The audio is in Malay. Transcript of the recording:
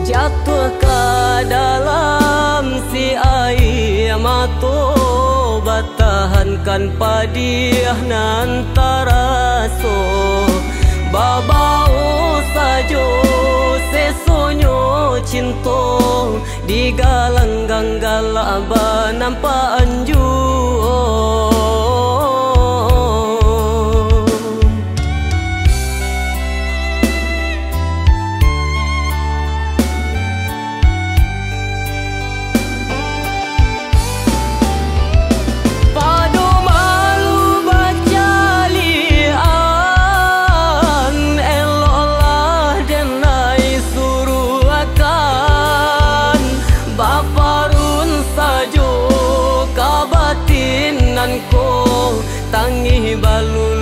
jatuh ke dalam si air mata, batahankan padiah nan taraso, babau sajo sesonyo cinta, digalang ganggala nampak anju. Tangi balu